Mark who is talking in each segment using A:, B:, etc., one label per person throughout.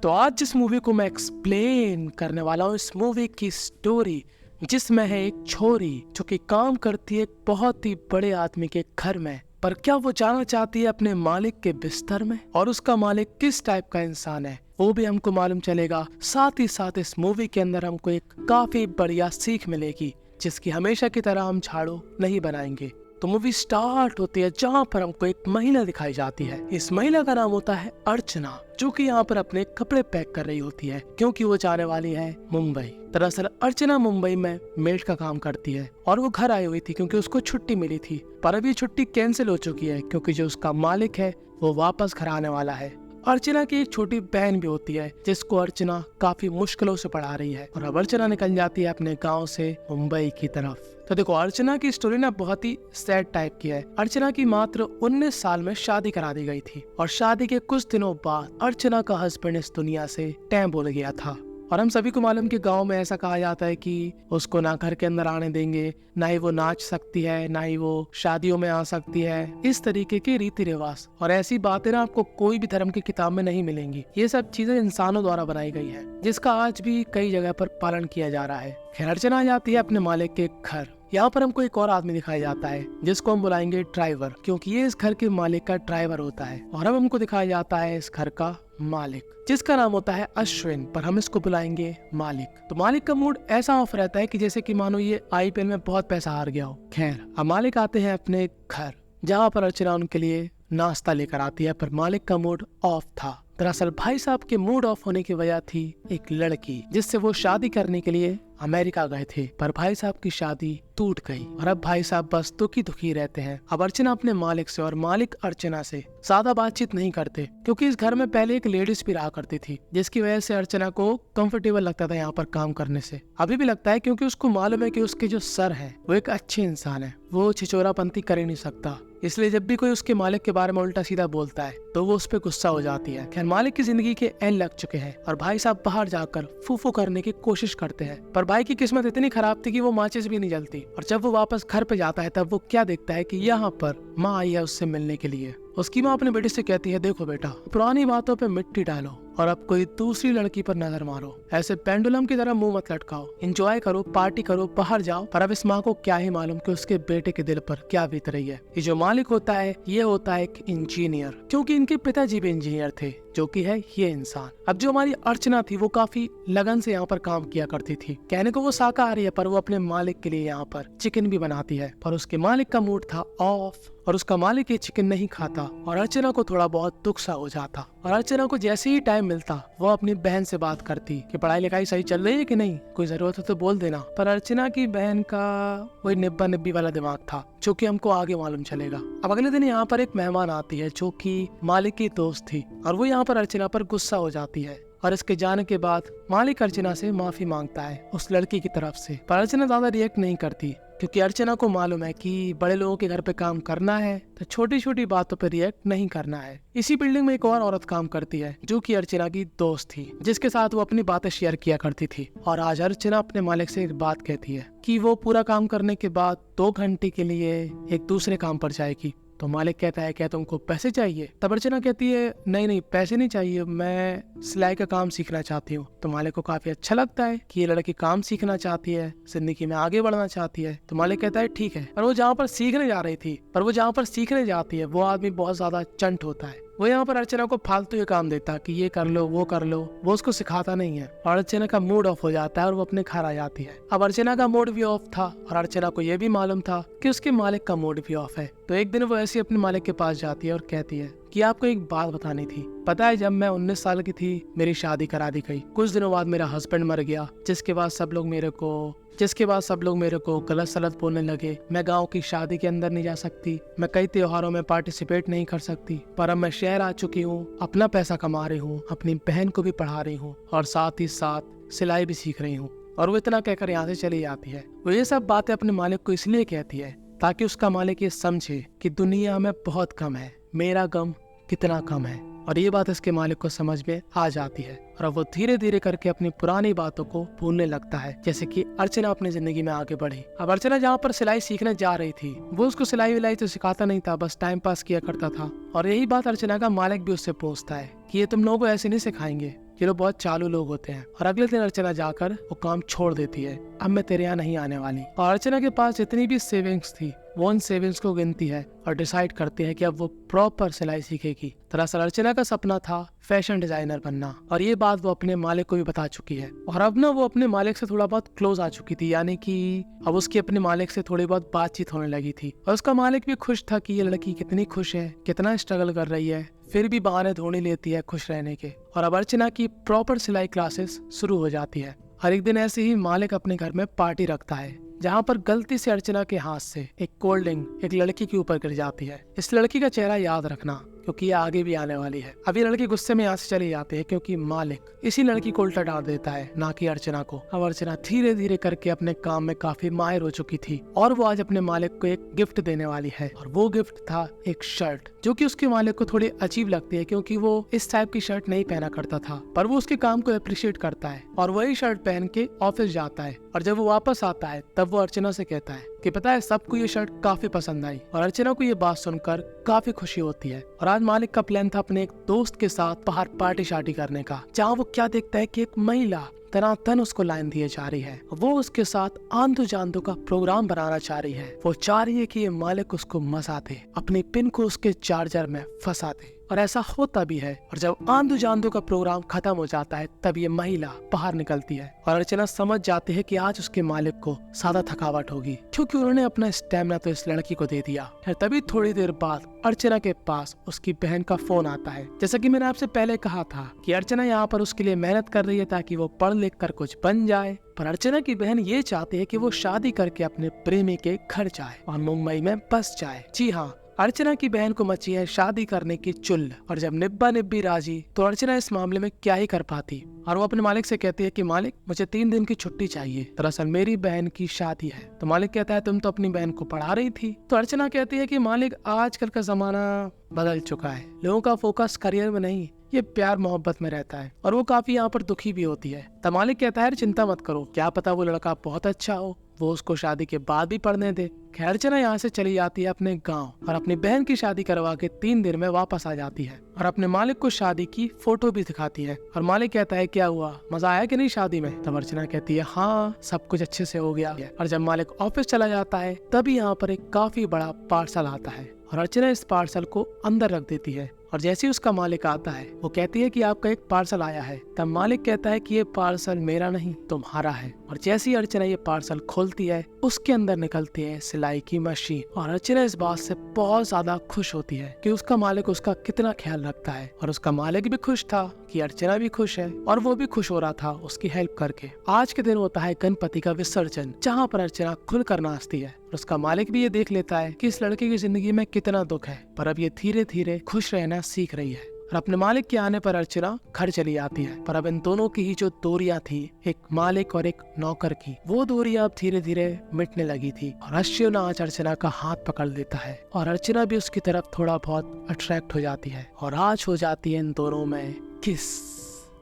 A: तो आज जिस मूवी को मैं एक्सप्लेन करने वाला हूँ, इस मूवी की स्टोरी जिसमें है एक छोरी जो कि काम करती है एक बहुत ही बड़े आदमी के घर में, पर क्या वो जाना चाहती है अपने मालिक के बिस्तर में, और उसका मालिक किस टाइप का इंसान है वो भी हमको मालूम चलेगा। साथ ही साथ इस मूवी के अंदर हमको एक काफी बढ़िया सीख मिलेगी जिसकी हमेशा की तरह हम झाड़ू नहीं बनाएंगे। तो मूवी स्टार्ट होती है जहाँ पर हमको एक महिला दिखाई जाती है। इस महिला का नाम होता है अर्चना, जो कि यहाँ पर अपने कपड़े पैक कर रही होती है क्योंकि वो जाने वाली है मुंबई। दरअसल अर्चना मुंबई में मेड का काम करती है और वो घर आई हुई थी क्योंकि उसको छुट्टी मिली थी, पर अभी छुट्टी कैंसिल हो चुकी है क्योंकि जो उसका मालिक है वो वापस घर आने वाला है। अर्चना की एक छोटी बहन भी होती है जिसको अर्चना काफी मुश्किलों से पढ़ा रही है, और अब अर्चना निकल जाती है अपने गांव से मुंबई की तरफ। तो देखो, अर्चना की स्टोरी ना बहुत ही सैड टाइप की है। अर्चना की मात्र 19 साल में शादी करा दी गई थी और शादी के कुछ दिनों बाद अर्चना का हस्बैंड इस दुनिया से टैं बोल गया था। और हम सभी को मालूम कि गांव में ऐसा कहा जाता है कि उसको ना घर के अंदर आने देंगे, ना ही वो नाच सकती है, ना ही वो शादियों में आ सकती है। इस तरीके के रीति रिवाज और ऐसी बातें ना आपको कोई भी धर्म की किताब में नहीं मिलेंगी। ये सब चीजें इंसानों द्वारा बनाई गई है जिसका आज भी कई जगह पर पालन किया जा रहा है। खैर, अर्चना आ जाती है अपने मालिक के घर। यहाँ पर हमको एक और आदमी दिखाया जाता है जिसको हम बुलाएंगे ड्राइवर, क्योंकि ये इस घर के मालिक का ड्राइवर होता है। और अब हमको दिखाया जाता है इस घर का मालिक जिसका नाम होता है अश्विन, पर हम इसको बुलाएंगे मालिक। तो मालिक का मूड ऐसा ऑफ रहता है कि जैसे कि मानो ये आईपीएल में बहुत पैसा हार गया हो। खैर, अब मालिक आते हैं अपने घर जहाँ पर अर्चना उनके लिए नाश्ता लेकर आती है, पर मालिक का मूड ऑफ था। दरअसल भाई साहब के मूड ऑफ होने की वजह थी एक लड़की जिससे वो शादी करने के लिए अमेरिका गए थे, पर भाई साहब की शादी टूट गई और अब भाई साहब बस दुखी दुखी रहते हैं। अब अर्चना अपने मालिक से और मालिक अर्चना से ज्यादा बातचीत नहीं करते क्योंकि इस घर में पहले एक लेडीज भी रहा करती थी, जिसकी वजह से अर्चना को कंफर्टेबल लगता था यहाँ पर काम करने से। अभी भी लगता है क्योंकि उसको मालूम है कि उसके जो सर है वो एक अच्छे इंसान है, वो छिचोरापंती कर ही नहीं सकता। इसलिए जब भी कोई उसके मालिक के बारे में उल्टा सीधा बोलता है तो वो उस पर गुस्सा हो जाती है। खैर, मालिक की जिंदगी के एंड लग चुके हैं और भाई साहब बाहर जाकर फूफू करने की कोशिश करते हैं, पर भाई की किस्मत इतनी खराब थी कि वो माचिस भी नहीं जलती। और जब वो वापस घर पे जाता है तब वो क्या देखता है कि यहाँ पर माँ आई है उससे मिलने के लिए। उसकी माँ अपने बेटे से कहती है, देखो बेटा, पुरानी बातों पे मिट्टी डालो और अब कोई दूसरी लड़की पर नजर मारो, ऐसे पेंडुलम की तरह मुंह मत लटकाओ, एंजॉय करो, पार्टी करो, बाहर जाओ। पर अब इस माँ को क्या ही मालूम कि उसके बेटे के दिल पर क्या बीत रही है। ये जो मालिक होता है ये होता है एक इंजीनियर, क्योंकि इनके पिताजी भी इंजीनियर थे, जो कि है ये इंसान। अब जो हमारी अर्चना थी वो काफी लगन से यहाँ पर काम किया करती थी। कहने को वो शाकाहारी है, पर वो अपने मालिक के लिए यहाँ पर चिकन भी बनाती है। पर उसके मालिक का मूड था ऑफ और उसका मालिक ये चिकन नहीं खाता और अर्चना को थोड़ा बहुत दुख सा हो जाता। और अर्चना को जैसे ही टाइम मिलता वो अपनी बहन से बात करती कि पढ़ाई लिखाई सही चल रही है कि नहीं, कोई जरूरत हो तो बोल देना। पर अर्चना की बहन का वही निब्बा निब्बी वाला दिमाग था, जो कि हमको आगे मालूम चलेगा। अब अगले दिन यहाँ पर एक मेहमान आती है जो कि मालिक की दोस्त थी और वो यहाँ पर अर्चना पर गुस्सा हो जाती है। और इसके जाने के बाद मालिक अर्चना से माफी मांगता है उस लड़की की तरफ से, पर अर्चना ज्यादा रिएक्ट नहीं करती क्योंकि अर्चना को मालूम है कि बड़े लोगों के घर पे काम करना है तो छोटी छोटी बातों पे रिएक्ट नहीं करना है। इसी बिल्डिंग में एक और औरत काम करती है जो कि अर्चना की दोस्त थी, जिसके साथ वो अपनी बातें शेयर किया करती थी। और आज अर्चना अपने मालिक से एक बात कहती है कि वो पूरा काम करने के बाद 2 घंटे के लिए एक दूसरे काम पर जाएगी। तो मालिक कहता है, क्या तुमको पैसे चाहिए? तब अर्चना कहती है, नहीं नहीं पैसे नहीं चाहिए, मैं सिलाई का काम सीखना चाहती हूँ। तो मालिक को काफी अच्छा लगता है कि ये लड़की काम सीखना चाहती है, जिंदगी में आगे बढ़ना चाहती है। तो मालिक कहता है ठीक है। पर वो जहाँ पर सीखने जाती है वो आदमी बहुत ज्यादा चंट होता है। वो यहाँ पर अर्चना को फालतू ये काम देता कि ये कर लो वो कर लो, वो उसको सिखाता नहीं है और अर्चना का मूड ऑफ हो जाता है और वो अपने घर आ जाती है। अब अर्चना का मूड भी ऑफ था और अर्चना को ये भी मालूम था कि उसके मालिक का मूड भी ऑफ है। तो एक दिन वो ऐसे अपने मालिक के पास जाती है और कहती है कि आपको एक बात बतानी थी। पता है, जब मैं 19 साल की थी मेरी शादी करा दी गई। कुछ दिनों बाद मेरा हस्बैंड मर गया, जिसके बाद सब लोग मेरे को गलत सलत बोलने लगे। मैं गांव की शादी के अंदर नहीं जा सकती, मैं कई त्योहारों में पार्टिसिपेट नहीं कर सकती। पर अब मैं शहर आ चुकी हूँ, अपना पैसा कमा रही हूँ, अपनी बहन को भी पढ़ा रही हूँ और साथ ही साथ सिलाई भी सीख रही हूँ। और वो इतना कहकर यहाँ से चली जाती है। वो ये सब बातें अपने मालिक को इसलिए कहती है ताकि उसका मालिक ये समझे कि दुनिया में बहुत कम है, मेरा गम कितना कम है। और ये बात इसके मालिक को समझ में आ जाती है और अब वो धीरे धीरे करके अपनी पुरानी बातों को भूलने लगता है, जैसे कि अर्चना अपनी जिंदगी में आगे बढ़ी। अब अर्चना जहाँ पर सिलाई सीखने जा रही थी वो उसको सिलाई विलाई तो सिखाता नहीं था, बस टाइम पास किया करता था। और यही बात अर्चना का मालिक भी उससे पूछता है कि ये तुम लोगों को ऐसे नहीं सिखाएंगे, ये लोग बहुत चालू लोग होते हैं। और अगले दिन अर्चना जाकर वो काम छोड़ देती है, अब मैं तेरे यहाँ नहीं आने वाली। और अर्चना के पास जितनी भी सेविंग्स थी वो उन सेविंग्स को गिनती है और डिसाइड करती है कि अब वो प्रॉपर सिलाई सीखेगी। दरअसल अर्चना का सपना था फैशन डिजाइनर बनना, और ये बात वो अपने मालिक को भी बता चुकी है। और अब ना वो अपने मालिक से थोड़ा बहुत क्लोज आ चुकी थी, यानी कि अब उसकी अपने मालिक से थोड़ी बहुत बातचीत होने लगी थी। और उसका मालिक भी खुश था कि ये लड़की कितनी खुश है, कितना स्ट्रगल कर रही है, फिर भी बहाने ढूंढ लेती है खुश रहने के। और अब अर्चना की प्रॉपर सिलाई क्लासेस शुरू हो जाती है। हर एक दिन ऐसे ही मालिक अपने घर में पार्टी रखता है, जहाँ पर गलती से अर्चना के हाथ से एक कोल्ड ड्रिंक एक लड़की के ऊपर गिर जाती है। इस लड़की का चेहरा याद रखना, क्योंकि ये आगे भी आने वाली है। अब ये लड़की गुस्से में यहाँ से चली जाती है, क्योंकि मालिक इसी लड़की को उल्टा डाल देता है, ना कि अर्चना को। अब अर्चना धीरे धीरे करके अपने काम में काफी माहिर हो चुकी थी, और वो आज अपने मालिक को एक गिफ्ट देने वाली है। और वो गिफ्ट था एक शर्ट, जो कि उसके मालिक को थोड़ी अजीब लगती है, क्योंकि वो इस टाइप की शर्ट नहीं पहना करता था। पर वो उसके काम को अप्रिशिएट करता है और वही शर्ट पहन के ऑफिस जाता है। और जब वो वापस आता है तब वो अर्चना से कहता है कि पता है सबको ये शर्ट काफी पसंद आई। और अर्चना को ये बात सुनकर काफी खुशी होती है। और आज मालिक का प्लान था अपने एक दोस्त के साथ बाहर पार्टी शार्टी करने का, जहाँ वो क्या देखता है कि एक महिला तनातन उसको लाइन दिए जा रही है। वो उसके साथ आंधू जांदू का प्रोग्राम बनाना चाह रही है। वो चाह रही है कि ये मालिक उसको मसा दे, अपनी पिन को उसके चार्जर में फंसा दे। और ऐसा होता भी है। और जब आंधू जांदू का प्रोग्राम खत्म हो जाता है तब ये महिला बाहर निकलती है। और अर्चना समझ जाती है कि आज उसके मालिक को ज्यादा थकावट होगी, क्योंकि उन्होंने अपना स्टेमिना तो इस लड़की को दे दिया है। तभी थोड़ी देर बाद अर्चना के पास उसकी बहन का फोन आता है। जैसा कि मैंने आपसे पहले कहा था कि अर्चना यहाँ पर उसके लिए मेहनत कर रही है ताकि वो पढ़ लिख कर कुछ बन जाए। पर अर्चना की बहन ये चाहती है कि वो शादी करके अपने प्रेमी के घर जाए और मुंबई में बस जाए। जी हाँ, अर्चना की बहन को मची है शादी करने की चुल। और जब निब्बा निब्बी राजी, तो अर्चना इस मामले में क्या ही कर पाती। और वो अपने मालिक से कहती है कि मालिक मुझे 3 दिन की छुट्टी चाहिए, दरअसल मेरी बहन की शादी है। तो मालिक कहता है तुम तो अपनी बहन को पढ़ा रही थी। तो अर्चना कहती है कि मालिक आजकल का जमाना बदल चुका है, लोगों का फोकस करियर में नहीं, ये प्यार मोहब्बत में रहता है। और वो काफी यहाँ पर दुखी भी होती है। तो मालिक कहता है चिंता मत करो, क्या पता वो लड़का बहुत अच्छा हो, वो उसको शादी के बाद भी पढ़ने दे। खैर अर्चना यहाँ से चली जाती है अपने गांव और अपनी बहन की शादी करवा के 3 दिन में वापस आ जाती है। और अपने मालिक को शादी की फोटो भी दिखाती है। और मालिक कहता है क्या हुआ, मजा आया कि नहीं शादी में। तब अर्चना कहती है हाँ सब कुछ अच्छे से हो गया। और जब मालिक ऑफिस चला जाता है तभी यहाँ पर एक काफी बड़ा पार्सल आता है और अर्चना इस पार्सल को अंदर रख देती है। और जैसे ही उसका मालिक आता है वो कहती है कि आपका एक पार्सल आया है। तब मालिक कहता है कि ये पार्सल मेरा नहीं तुम्हारा है। और जैसे ही अर्चना ये पार्सल खोलती है उसके अंदर निकलती है सिलाई की मशीन। और अर्चना इस बात से बहुत ज्यादा खुश होती है कि उसका मालिक उसका कितना ख्याल रखता है। और उसका मालिक भी खुश था कि अर्चना भी खुश है और वो भी खुश हो रहा था उसकी हेल्प करके। आज के दिन होता है गणपति का विसर्जन, जहाँ पर अर्चना खुलकर नाचती है। उसका मालिक भी ये देख लेता है कि इस लड़के की जिंदगी में कितना दुख है, पर अब ये धीरे धीरे खुश रहना सीख रही है। और अपने मालिक के आने पर अर्चना घर चली आती है। पर अब इन दोनों की ही जो दूरियां थी, एक मालिक और एक नौकर की, वो दूरियां अब धीरे धीरे मिटने लगी थी। और अश्विनाज अर्चना का हाथ पकड़ लेता है और अर्चना भी उसकी तरफ थोड़ा बहुत अट्रैक्ट हो जाती है। और आज हो जाती है इन दोनों में किस।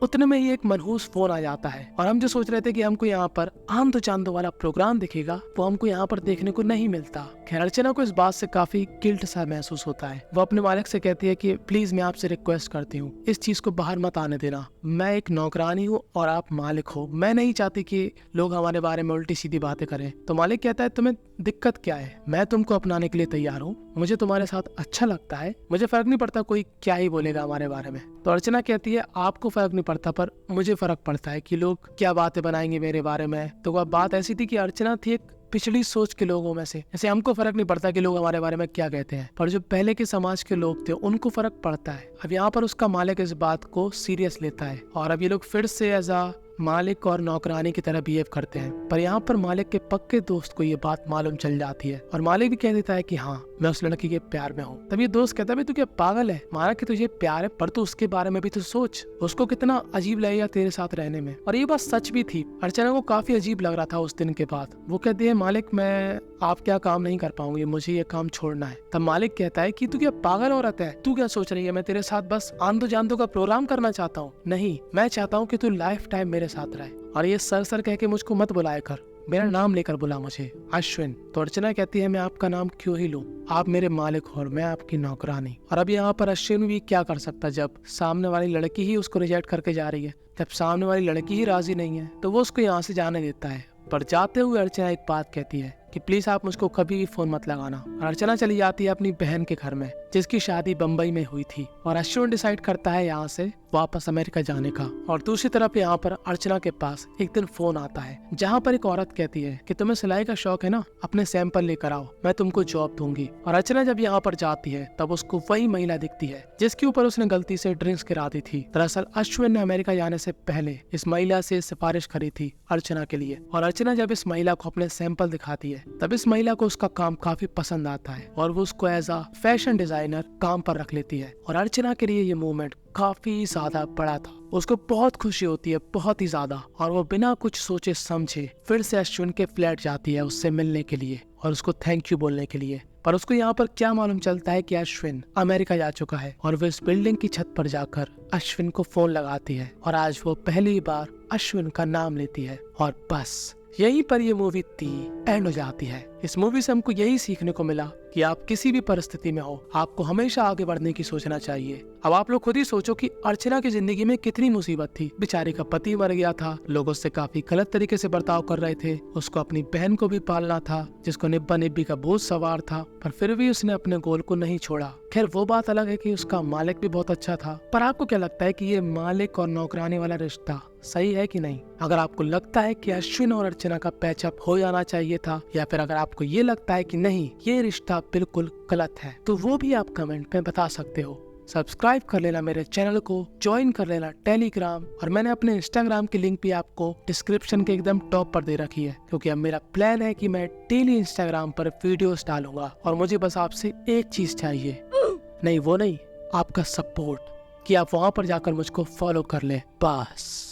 A: उतने में ही एक मनहूस फोन आ जाता है और हम जो सोच रहे थे कि हमको यहाँ पर आंधो चांदो वाला प्रोग्राम दिखेगा वो हमको यहाँ पर देखने को नहीं मिलता। खैर अर्चना को इस बात से काफी गिल्ट सा महसूस होता है। वो अपने मालिक से कहती है कि प्लीज मैं आपसे रिक्वेस्ट करती हूँ इस चीज को बाहर मत आने देना। मैं एक नौकरानी हूँ और आप मालिक हो, मैं नहीं चाहती कि लोग हमारे बारे में उल्टी सीधी बातें करें। तो मालिक कहता है तुम्हें दिक्कत क्या है, मैं तुमको अपनाने के लिए तैयार हूँ, मुझे तुम्हारे साथ अच्छा लगता है, मुझे फर्क नहीं पड़ता कोई क्या ही बोलेगा हमारे बारे में। तो अर्चना कहती है आपको फर्क नहीं पड़ता पर मुझे फर्क पड़ता है कि लोग क्या बातें बनाएंगे मेरे बारे में। तो वह बात ऐसी थी कि अर्चना थी एक पिछड़ी सोच के लोगों में से। जैसे हमको फर्क नहीं पड़ता कि लोग हमारे बारे में क्या कहते हैं, पर जो पहले के समाज के लोग थे उनको फर्क पड़ता है। अब यहाँ पर उसका मालिक इस बात को सीरियस लेता है और अब ये लोग फिर से एज अ मालिक और नौकरानी की तरह बिहेव करते हैं। पर यहाँ पर मालिक के पक्के दोस्त को ये बात मालूम चल जाती है और मालिक भी कह देता है कि हाँ मैं उस लड़की के प्यार में हूँ। तब ये दोस्त कहता है भाई तू क्या पागल है, माना कि तुझे प्यार है पर तू उसके बारे में भी तो सोच, उसको कितना अजीब लगेगा तेरे साथ रहने में। और ये बात सच भी थी। अर्चना को काफी अजीब लग रहा था उस दिन के बाद। वो कहती है मालिक मैं आप क्या काम नहीं कर पाऊंगी, मुझे ये काम छोड़ना है। तब मालिक कहता है कि तू क्या पागल औरत है, तू क्या सोच रही है मैं तेरे साथ बस आंधो जांधो का प्रोग्राम करना चाहता हूँ। नहीं, मैं चाहता हूँ कि तू लाइफ टाइम मेरे साथ रहे। और ये सर सर कह के मुझको मत बुलाया कर, मेरा नाम लेकर बुला मुझे, अश्विन। तो अर्चना कहती है मैं आपका नाम क्यों ही लूं, आप मेरे मालिक हो और मैं आपकी नौकरानी। और अब यहाँ पर अश्विन भी क्या कर सकता, जब सामने वाली लड़की ही उसको रिजेक्ट करके जा रही है, जब सामने वाली लड़की ही राजी नहीं है तो वो उसको यहाँ से जाने देता है। पर जाते हुए अर्चना एक बात कहती है कि प्लीज आप मुझको कभी भी फोन मत लगाना। और अर्चना चली जाती है अपनी बहन के घर में, जिसकी शादी बम्बई में हुई थी। और अश्विन डिसाइड करता है यहाँ से वापस अमेरिका जाने का। और दूसरी तरफ यहाँ पर अर्चना के पास एक दिन फोन आता है, जहाँ पर एक औरत कहती है कि तुम्हें सिलाई का शौक है ना, अपने सैंपल लेकर आओ, मैं तुमको जॉब दूंगी। और अर्चना जब यहाँ पर जाती है तब उसको वही महिला दिखती है जिसके ऊपर उसने गलती से ड्रिंक्स गिरा दी थी। दरअसल अश्विन ने अमेरिका जाने से पहले इस महिला से सिफारिश करी थी अर्चना के लिए। और अर्चना जब इस महिला को अपने सैंपल दिखाती है तब इस महिला को उसका काम काफी पसंद आता है और वो उसको एज अ फैशन डिजाइनर काम पर रख लेती है। और अर्चना के लिए ये मूवमेंट काफी ज्यादा बड़ा था, उसको बहुत खुशी होती है, बहुत ही ज्यादा। और वो बिना कुछ सोचे समझे फिर से अश्विन के फ्लैट जाती है उससे मिलने के लिए और उसको थैंक यू बोलने के लिए। पर उसको यहाँ पर क्या मालूम चलता है कि अश्विन अमेरिका जा चुका है। और वो इस बिल्डिंग की छत पर जाकर अश्विन को फोन लगाती है और आज वो पहली बार अश्विन का नाम लेती है। और बस यहीं पर ये मूवी एंड हो जाती है। इस मूवी से हमको यही सीखने को मिला कि आप किसी भी परिस्थिति में हो, आपको हमेशा आगे बढ़ने की सोचना चाहिए। अब आप लोग खुद ही सोचो कि अर्चना की जिंदगी में कितनी मुसीबत थी। बेचारी का पति मर गया था, लोग उससे काफी गलत तरीके से बर्ताव कर रहे थे, उसको अपनी बहन को भी पालना था जिसको निब्बा निब्बी का बोझ सवार था, पर फिर भी उसने अपने गोल को नहीं छोड़ा। खैर वो बात अलग है कि उसका मालिक भी बहुत अच्छा था। पर आपको क्या लगता है कि ये मालिक और नौकरानी वाला रिश्ता सही है कि नहीं? अगर आपको लगता है कि अश्विन और अर्चना का पैचअप हो जाना चाहिए था, या फिर अगर आपको ये लगता है कि नहीं ये रिश्ता बिल्कुल गलत है, तो वो भी आप कमेंट में बता सकते हो। सब्सक्राइब कर लेना मेरे चैनल को, ज्वाइन कर लेना टेलीग्राम, और मैंने अपने इंस्टाग्राम की लिंक भी आपको डिस्क्रिप्शन के एकदम टॉप पर दे रखी है, क्योंकि अब मेरा प्लान है कि मैं डेली इंस्टाग्राम पर वीडियोस डालूंगा। और मुझे बस आपसे एक चीज चाहिए, नहीं वो नहीं, आपका सपोर्ट, कि आप वहां पर जाकर मुझको फॉलो कर ले बस।